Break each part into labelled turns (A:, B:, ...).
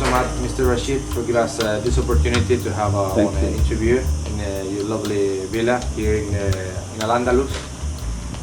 A: much, Mr. Rashid, for giving us this opportunity to have an interview in your lovely villa here in Al-Andalus.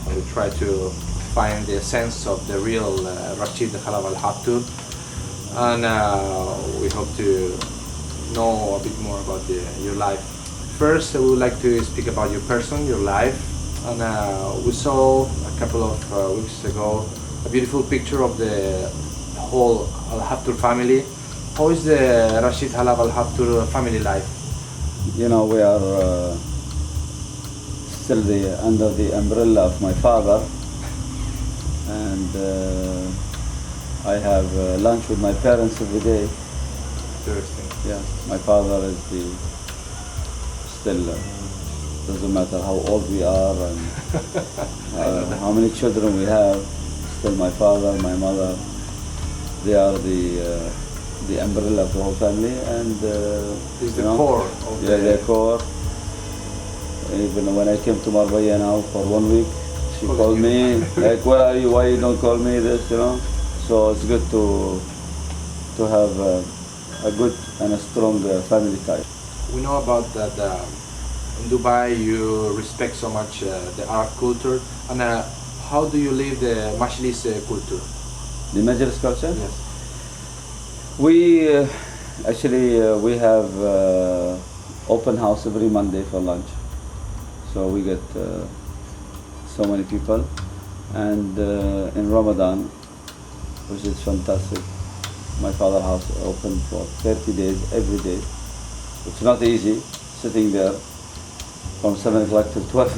A: We try to find the essence of the real Rashid Khalaf Al Habtoor, and we hope to know a bit more about your life. First, we would like to speak about your person, your life, and we saw a couple of weeks ago a beautiful picture of the whole Al Habtoor family. How is the Rashid Khalaf Al Habtoor family life?
B: You know, we are still under the umbrella of my father, and I have lunch with my parents every day.
A: Interesting.
B: Yeah, my father is still doesn't matter how old we are and how many children we have. Still, my father, my mother, they are the umbrella of the whole family, and
A: it's the core of
B: the core. Even when I came to Marbella now for 1 week, she called me like, "Where are you? Why you don't call me this?" You know. So it's good to have a good and a strong family tie.
A: We know about that in Dubai you respect so much the Arab culture, and how do you live the Majlis culture?
B: The Majlis culture?
A: Yes.
B: We actually we have open house every Monday for lunch, so we get so many people, and in Ramadan, which is fantastic, my father's house open for 30 days every day. It's not easy sitting there from 7 o'clock to 12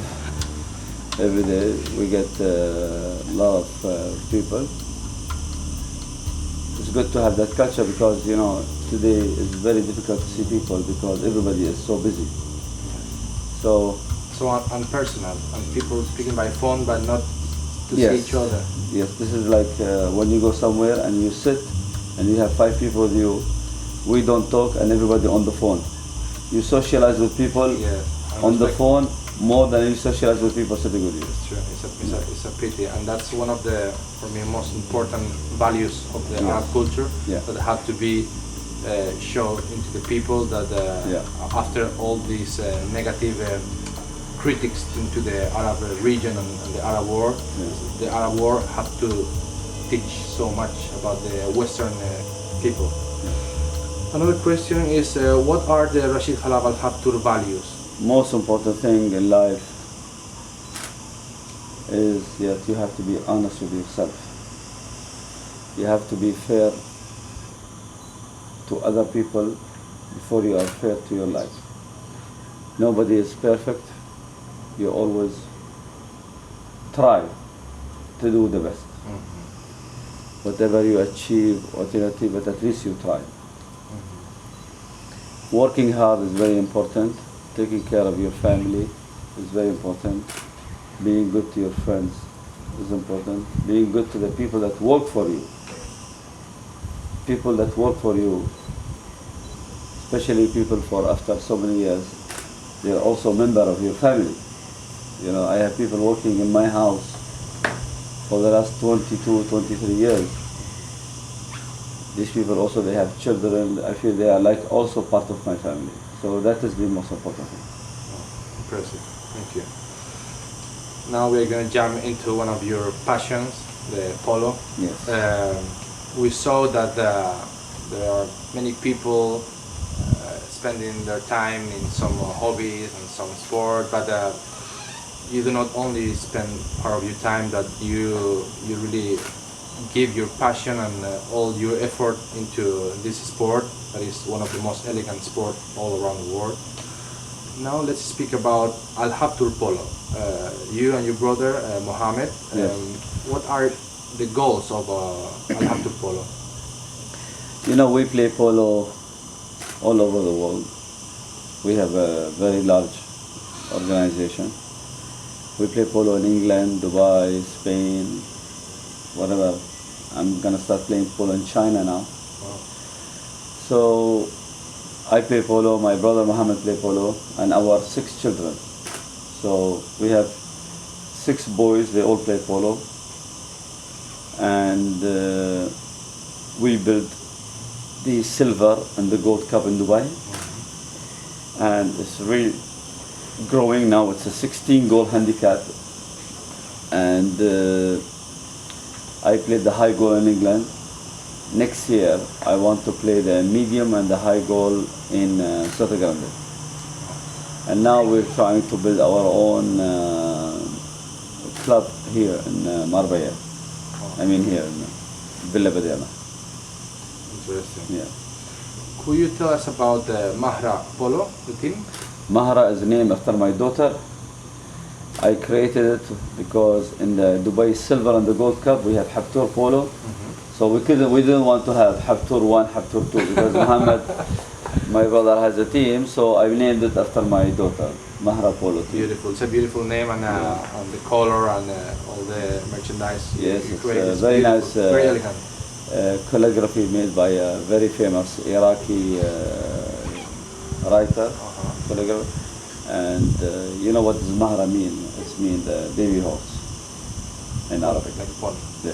B: every day. We get a lot of people. It's good to have that culture because, you know, today it's very difficult to see people because everybody is so busy. So
A: Unpersonal, and people speaking by phone but not to
B: yes,
A: see each other.
B: Yes, this is like when you go somewhere and you sit and you have 5 people with you, we don't talk and everybody on the phone. You socialize with people on the phone more than you socialize with people sitting with you.
A: It's true. It's a pity, and that's one of the, for me, most important values of the Arab culture that have to be shown into the people. That after all these negative critics into the Arab region and the Arab world, the Arab world have to teach so much about the Western people. Another question is, what are the Rashid Khalaf Al Habtoor values?
B: Most important thing in life is that you have to be honest with yourself. You have to be fair to other people before you are fair to your life. Nobody is perfect. You always try to do the best. Whatever you achieve, but at least you try. Working hard is very important. Taking care of your family is very important. Being good to your friends is important. Being good to the people that work for you. People that work for you, especially people for after so many years, they are also a member of your family. You know, I have people working in my house for the last 22, 23 years. These people also, they have children. I feel they are like also part of my family. So that is the most important thing.
A: Oh, impressive. Thank you. Now we are going to jump into one of your passions, the polo.
B: Yes.
A: We saw that there are many people spending their time in some hobbies and some sport, but you do not only spend part of your time, that you really give your passion and all your effort into this sport that is one of the most elegant sports all around the world. Now let's speak about Al Habtoor polo. You and your brother Mohammed, what are the goals of Al Habtoor polo?
B: You know, we play polo all over the world. We have a very large organization. We play polo in England, Dubai, Spain, whatever. I'm gonna start playing polo in China now.
A: Wow.
B: So I play polo, my brother Mohammed play polo, and our 6 children. So we have 6 boys, they all play polo. And we built the silver and the gold cup in Dubai, and it's really growing now. It's a 16 goal handicap, and I played the high goal in England. Next year I want to play the medium and the high goal in Soto Grande. And now we're trying to build our own club here in Marbella. I mean here in Villa Badiana.
A: Interesting.
B: Yeah.
A: Could you tell us about the Mahra Polo, the team?
B: Mahra is named after my daughter. I created it because in the Dubai Silver and the Gold Cup we have Habtoor Polo. So we didn't want to have Habtoor 1, Habtoor 2 because Muhammad, my brother, has a team, so I named it after my daughter, Mahra Polo team.
A: Beautiful. It's a beautiful name, and the color and all the merchandise.
B: Yes,
A: you
B: it's
A: create is
B: very
A: beautiful,
B: nice.
A: very elegant.
B: Calligraphy made by a very famous Iraqi writer, calligrapher. And you know what does Mahra mean? It means the baby horse in Arabic.
A: Like a pony.
B: Yeah.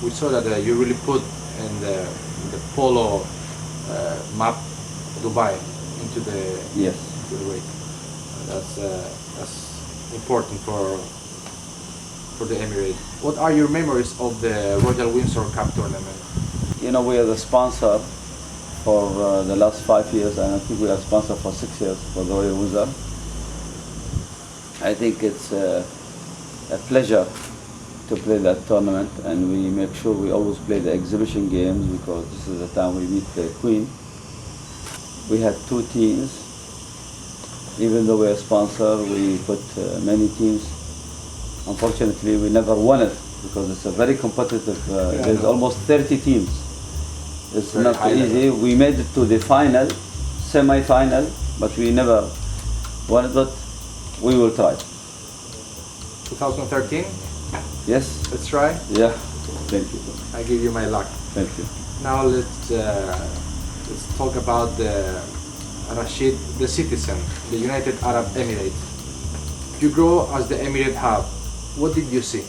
A: We saw that you really put in the polo map Dubai into the
B: Yes.
A: into the weight. That's important for the Emirates. What are your memories of the Royal Windsor Cup tournament?
B: You know, we are the sponsor for the last 5 years, and I think we are sponsor for 6 years for the Royal Windsor. I think it's a pleasure to play that tournament, and we make sure we always play the exhibition games because this is the time we meet the Queen. We had 2 teams. Even though we are sponsor, we put many teams. Unfortunately, we never won it because it's a very competitive. There's almost 30 teams. It's
A: Very
B: not easy. We made it to the final, semi-final, but we never won it. But we will try.
A: 2013.
B: Yes.
A: Let's try.
B: Yeah. Thank you.
A: I give you my luck.
B: Thank you.
A: Now let's talk about the Rashid, the citizen, the United Arab Emirates. You grow as the Emirate hub. What did you see?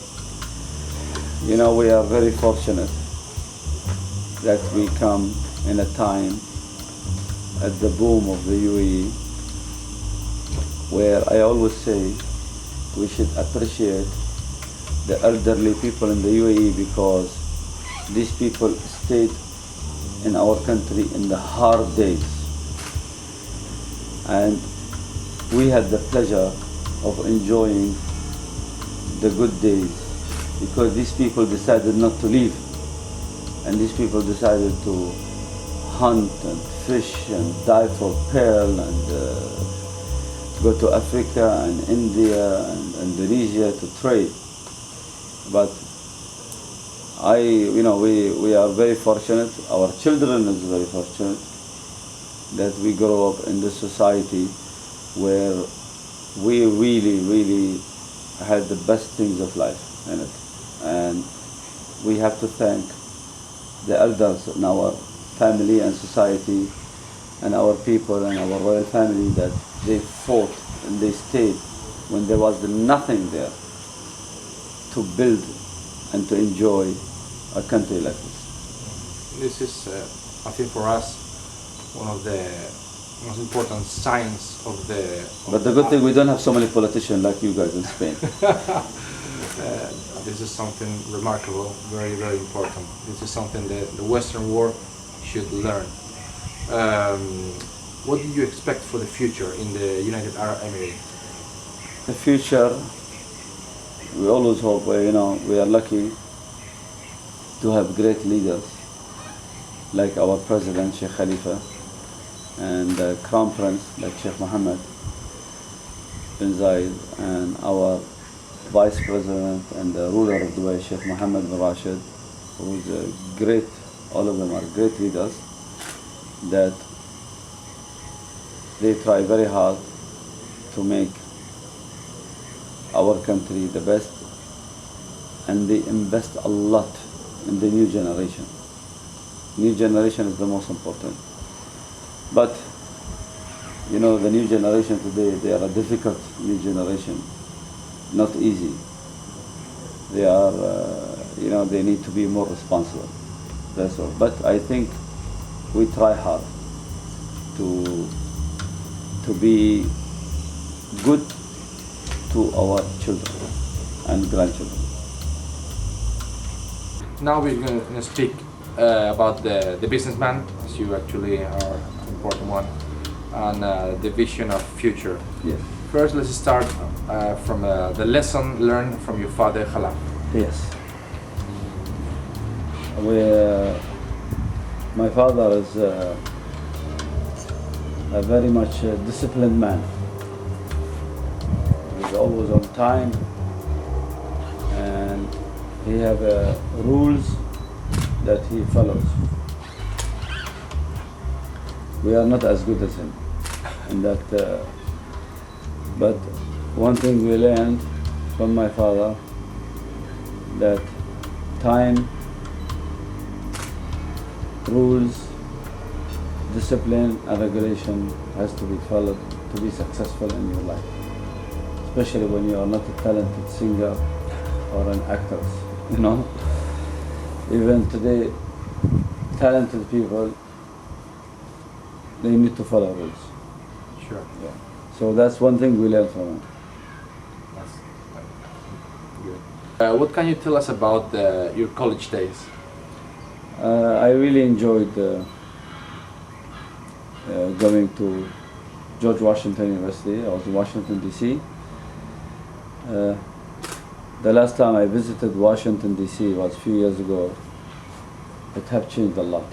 B: You know, we are very fortunate that we come in a time at the boom of the UAE, where I always say we should appreciate the elderly people in the UAE because these people stayed in our country in the hard days. And we had the pleasure of enjoying the good days because these people decided not to leave, and these people decided to hunt and fish and dive for pearl and go to Africa and India and Indonesia to trade. But we are very fortunate, our children is very fortunate that we grow up in this society where we really had the best things of life in it. And we have to thank the elders in our family and society and our people and our royal family that they fought and they stayed when there was nothing there to build and to enjoy a country like this.
A: This is, I think, for us, one of the most important signs of the.
B: But the good thing, we don't have so many politicians like you guys in Spain.
A: This is something remarkable, very important. This is something that the Western world should learn. What do you expect for the future in the United Arab Emirates?
B: The future, we always hope, we are lucky to have great leaders like our President, Sheikh Khalifa, and the Crown Prince, like Sheikh Mohammed bin Zayed, and our Vice President and the ruler of Dubai, Sheikh Mohammed bin Rashid, who is a great, all of them are great leaders, that they try very hard to make our country the best, and they invest a lot in the new generation. New generation is the most important. But the new generation today, they are a difficult new generation, not easy. They are, they need to be more responsible. That's all. But I think we try hard to be good to our children and grandchildren.
A: Now we're going to speak about the businessman, as you actually are an important one, and the vision of future.
B: Yes.
A: First, let's start from the lesson learned from your father, Khalaf.
B: Yes. My father is a very much disciplined man. He's always on time, and he have rules that he follows. We are not as good as him in that, but one thing we learned from my father, that time, rules, discipline and regulation has to be followed to be successful in your life, especially when you are not a talented singer or an actor. You know, even today, talented people, they need to follow rules.
A: Sure.
B: Yeah. So that's one thing we learned from him.
A: That's good. What can you tell us about your college days?
B: I really enjoyed going to George Washington University. I was in Washington, D.C. The last time I visited Washington, D.C. was a few years ago. It have changed a lot.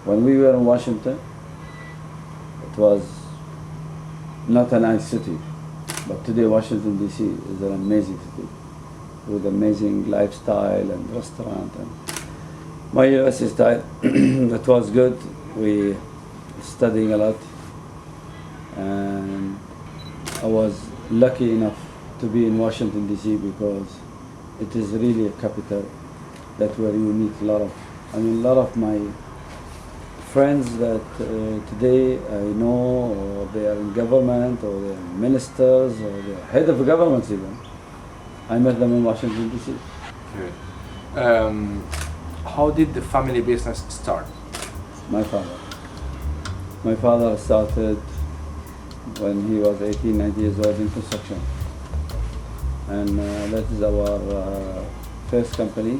B: When we were in Washington, it was not a nice city. But today Washington, D.C. is an amazing city with amazing lifestyle and restaurant. And my university style, it was good. We studying a lot, and I was lucky enough to be in Washington, D.C. because it is really a capital that where you meet a lot of my friends that today I know, or they are in government, or they are ministers, or they are head of governments even. I met them in Washington, D.C.
A: Good. How did the family business start?
B: My father started when he was 18, 19 years old in construction. And that is our first company.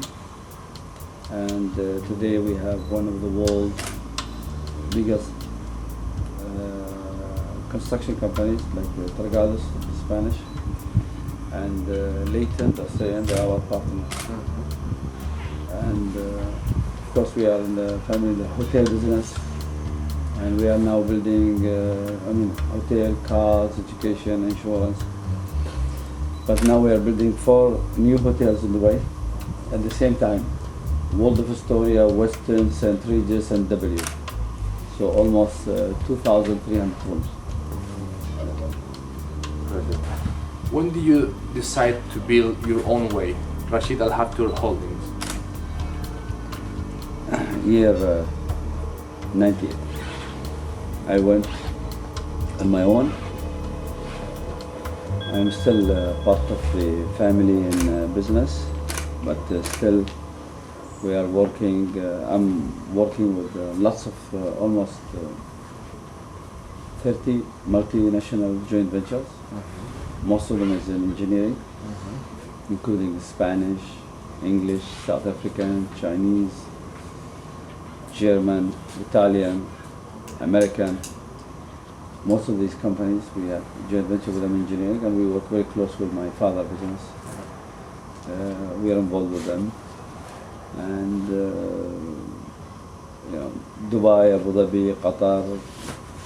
B: And today we have one of the world's biggest construction companies, like Tragados, Spanish, and Leighton, Australian, they are our partners. And of course we are in the family, the hotel business, and we are now building, hotel, cars, education, insurance. But now we are building 4 new hotels in Dubai at the same time. World of Astoria, Westin, St. Regis, and W. So almost 2,300 rooms.
A: When did you decide to build your own way, Rashid Al Habtoor Holdings?
B: Year 98. I went on my own. I'm still part of the family in business, but still we are working. I'm working with lots of almost 30 multinational joint ventures. Most of them is in engineering, including Spanish, English, South African, Chinese, German, Italian, American. Most of these companies, we have joint venture with them engineering, and we work very close with my father's business. We are involved with them. And Dubai, Abu Dhabi, Qatar,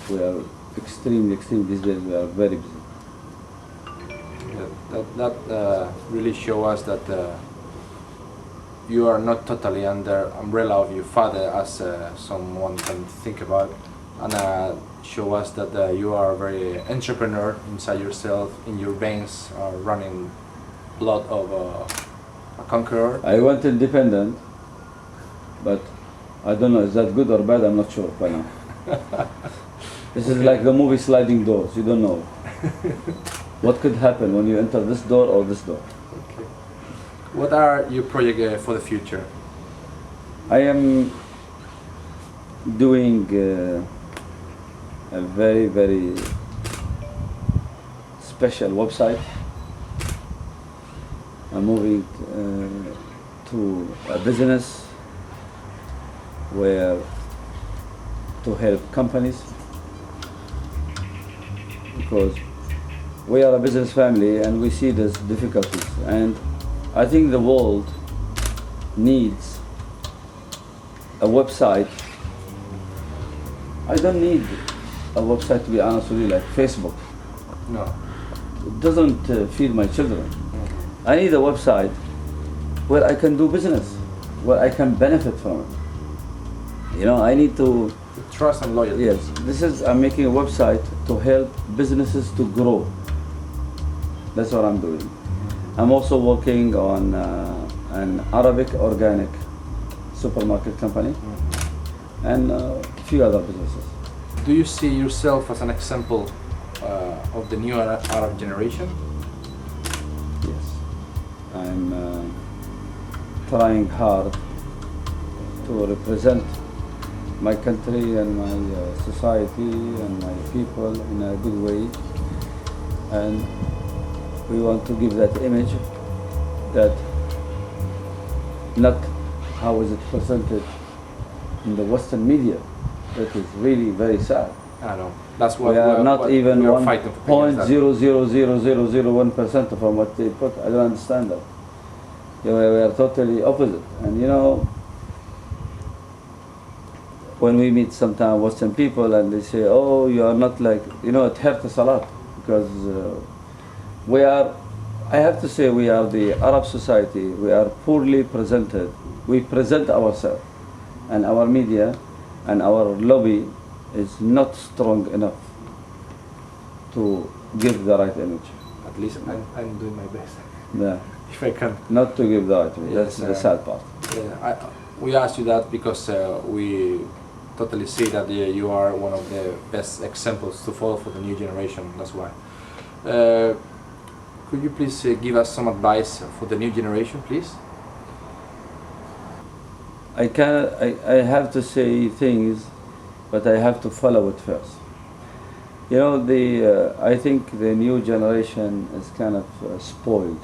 B: we are extremely these days, we are very busy.
A: Yeah, that really shows us that you are not totally under umbrella of your father, as someone can think about, and show us that you are a very entrepreneur inside yourself. In your veins are running blood of a conqueror.
B: I went independent, but I don't know, is that good or bad? I'm not sure by now. This is like the movie Sliding Doors, you don't know what could happen when you enter this door or this door.
A: Okay. What are your projects for the future?
B: I am doing a very, very special website. I'm moving to a business where to help companies, because we are a business family and we see these difficulties, and I think the world needs a website. I don't need a website, to be honest with you, like Facebook.
A: No.
B: It doesn't feed my children. I need a website where I can do business, where I can benefit from it. You know, I need to...
A: Trust and loyalty.
B: Yes, I'm making a website to help businesses to grow. That's what I'm doing. I'm also working on an Arabic organic supermarket company and a few other businesses.
A: Do you see yourself as an example of the new Arab generation?
B: Yes. I'm trying hard to represent my country and my society and my people in a good way, and we want to give that image that not how is it presented in the Western media. That is really very sad.
A: I know. That's what
B: we are not even
A: 1.0000001%
B: from what they put. I don't understand that. We are totally opposite. And you know, when we meet sometimes Western people and they say, oh, you are not like, you know, it hurts us a lot, because we are, I have to say, we are the Arab society. We are poorly presented. We present ourselves, and our media and our lobby is not strong enough to give the right image.
A: At least I'm doing my best.
B: Yeah.
A: If I can.
B: Not to give the right image.
A: Yes,
B: that's the sad part.
A: We asked you that because we totally see that you are one of the best examples to follow for the new generation. That's why. Could you please give us some advice for the new generation, please?
B: I have to say things, but I have to follow it first. You know, I think the new generation is kind of spoiled.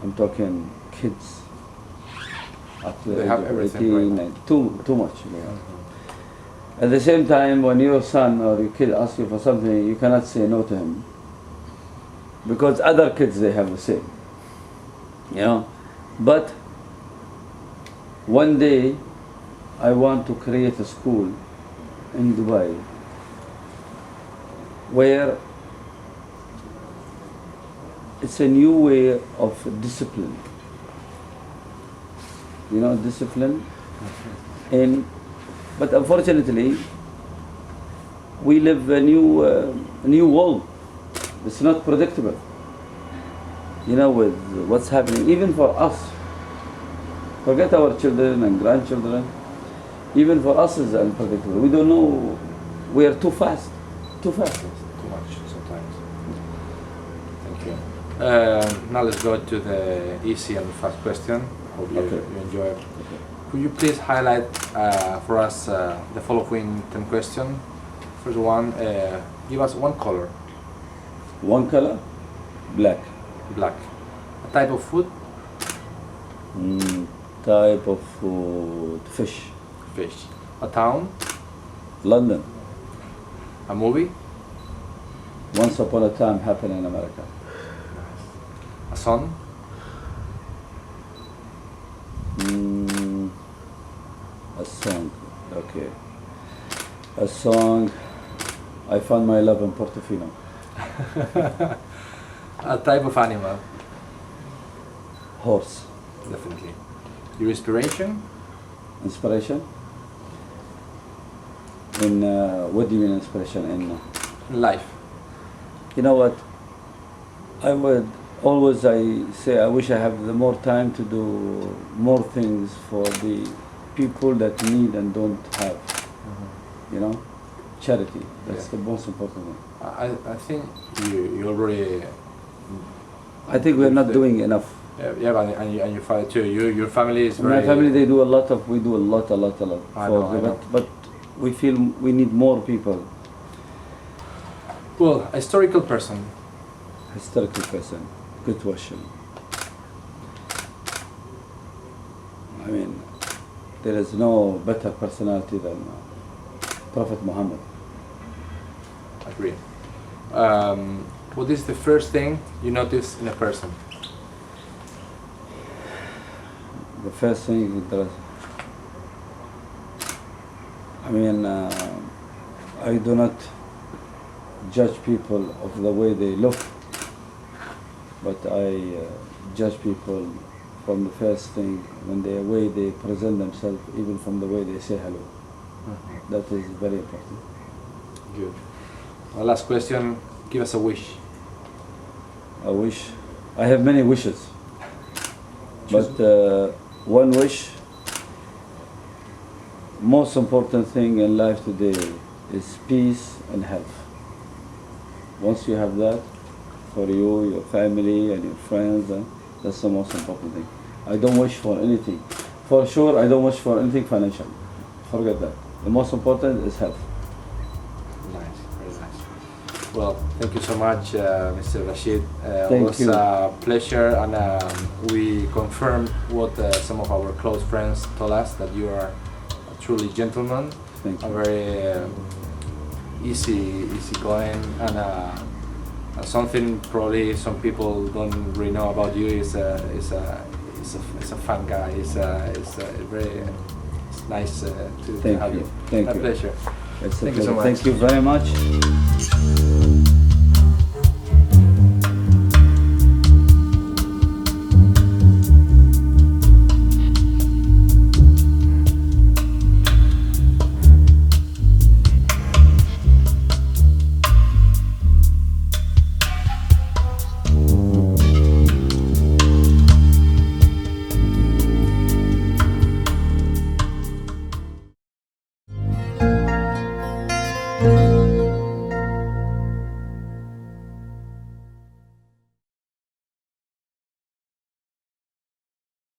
B: I'm talking kids up to
A: they have everything
B: 18,
A: right.
B: too much. At the same time, when your son or your kid asks you for something, you cannot say no to him, because other kids, they have the same. You know, but one day I want to create a school in Dubai where it's a new way of discipline. You know, discipline but unfortunately we live a new world. It's not predictable. You know, with what's happening, even for us. Forget our children and grandchildren. Even for us is unpredictable. We don't know. We are too fast. Too fast.
A: Too much sometimes. Thank you. Now let's go to the easy and fast question. Hope you enjoy it.
B: Okay.
A: Could you please highlight for us the following 10 questions? First one, give us one color.
B: One color? Black.
A: Black. A type of food?
B: Type of food? Fish.
A: Fish. A town?
B: London.
A: A movie?
B: Once Upon a Time happened in America.
A: A song?
B: A song. Okay. A song. I found my love in Portofino.
A: A type of animal?
B: Horse.
A: Definitely. Your inspiration?
B: Inspiration? In what do you mean inspiration? In
A: Life.
B: You know what? I would always say I wish I have the more time to do more things for the people that need and don't have. You know, charity. That's the most important thing.
A: I think you already.
B: I think we're not doing enough.
A: Yeah, and your father too. Your family is very.
B: My family, they do a lot of. We do a lot.
A: I know.
B: But we feel we need more people.
A: Well, a historical person.
B: Historical person. Good question. I mean, there is no better personality than Prophet Muhammad.
A: Agree. What is the first thing you notice in a person?
B: The first thing that I do not judge people of the way they look, but I judge people from the first thing, when the way they present themselves, even from the way they say hello.
A: Mm-hmm.
B: That is very important.
A: Good. Our last question, give us a wish.
B: A wish. I have many wishes, but one wish, most important thing in life today is peace and health. Once you have that, for you, your family and your friends, that's the most important thing. I don't wish for anything. For sure, I don't wish for anything financial. Forget that. The most important is health.
A: Nice, very nice. Well, thank you so much, Mr. Rashid. It was
B: you.
A: a pleasure, and we confirmed what some of our close friends told us, that you are a truly gentleman,
B: Thank
A: a
B: you.
A: very easy going, and something probably some people don't really know about you is a fun guy. It's nice to have you.
B: Thank
A: a
B: you.
A: pleasure.
B: It's a
A: Thank you so
B: pleasure.
A: much.
B: Thank you very much.